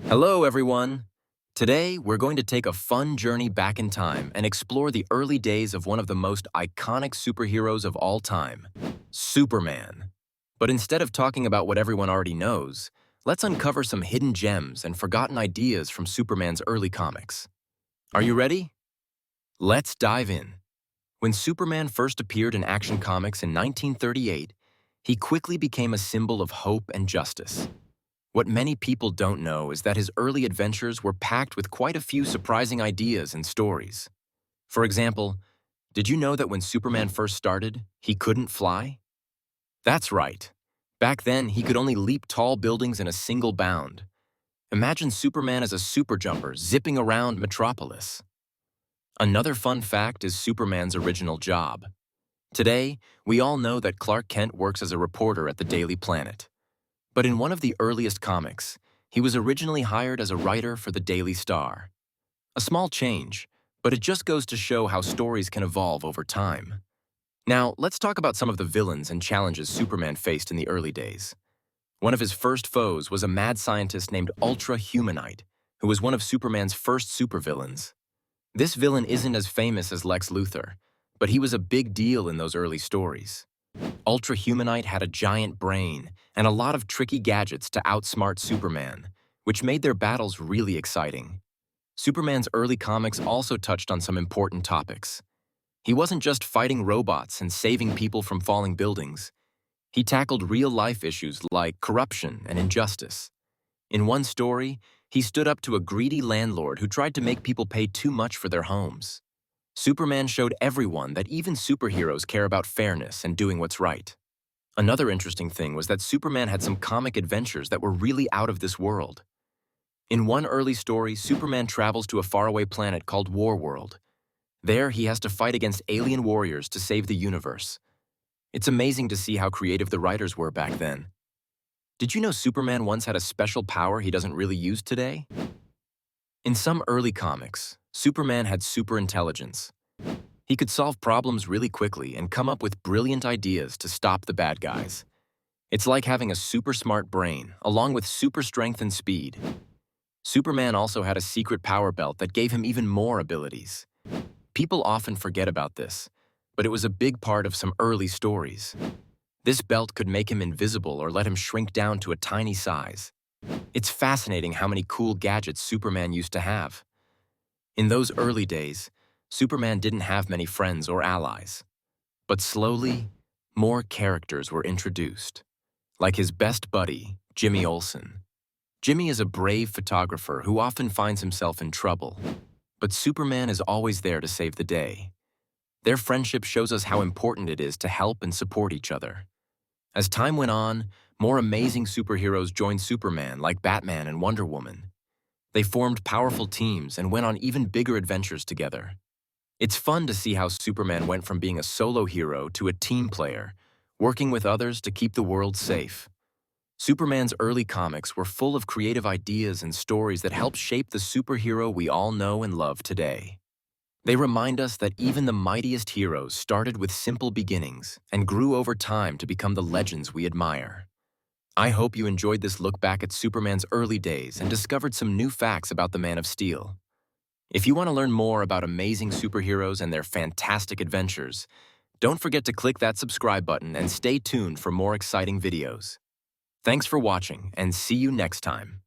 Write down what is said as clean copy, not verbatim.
Hello, everyone. Today, we're going to take a fun journey back in time and explore the early days of one of the most iconic superheroes of all time, Superman. But instead of talking about what everyone already knows, let's uncover some hidden gems and forgotten ideas from Superman's early comics. Are you ready? Let's dive in. When Superman first appeared in Action Comics in 1938, he quickly became a symbol of hope and justice. What many people don't know is that his early adventures were packed with quite a few surprising ideas and stories. For example, did you know that when Superman first started, he couldn't fly? That's right. Back then, he could only leap tall buildings in a single bound. Imagine Superman as a superjumper zipping around Metropolis. Another fun fact is Superman's original job. Today, we all know that Clark Kent works as a reporter at the Daily Planet. But in one of the earliest comics, he was originally hired as a writer for the Daily Star. A small change, but it just goes to show how stories can evolve over time. Now, let's talk about some of the villains and challenges Superman faced in the early days. One of his first foes was a mad scientist named Ultra-Humanite, who was one of Superman's first supervillains. This villain isn't as famous as Lex Luthor, but he was a big deal in those early stories. Ultra-Humanite had a giant brain and a lot of tricky gadgets to outsmart Superman, which made their battles really exciting. Superman's early comics also touched on some important topics. He wasn't just fighting robots and saving people from falling buildings. He tackled real-life issues like corruption and injustice. In one story, he stood up to a greedy landlord who tried to make people pay too much for their homes. Superman showed everyone that even superheroes care about fairness and doing what's right. Another interesting thing was that Superman had some comic adventures that were really out of this world. In one early story, Superman travels to a faraway planet called Warworld. There, he has to fight against alien warriors to save the universe. It's amazing to see how creative the writers were back then. Did you know Superman once had a special power he doesn't really use today? In some early comics, Superman had superintelligence. He could solve problems really quickly and come up with brilliant ideas to stop the bad guys. It's like having a super smart brain, along with super strength and speed. Superman also had a secret power belt that gave him even more abilities. People often forget about this, but it was a big part of some early stories. This belt could make him invisible or let him shrink down to a tiny size. It's fascinating how many cool gadgets Superman used to have. In those early days, Superman didn't have many friends or allies. But slowly, more characters were introduced, like his best buddy, Jimmy Olsen. Jimmy is a brave photographer who often finds himself in trouble, but Superman is always there to save the day. Their friendship shows us how important it is to help and support each other. As time went on, more amazing superheroes joined Superman, like Batman and Wonder Woman. They formed powerful teams and went on even bigger adventures together. It's fun to see how Superman went from being a solo hero to a team player, working with others to keep the world safe. Superman's early comics were full of creative ideas and stories that helped shape the superhero we all know and love today. They remind us that even the mightiest heroes started with simple beginnings and grew over time to become the legends we admire. I hope you enjoyed this look back at Superman's early days and discovered some new facts about the Man of Steel. If you want to learn more about amazing superheroes and their fantastic adventures, don't forget to click that subscribe button and stay tuned for more exciting videos. Thanks for watching, and see you next time.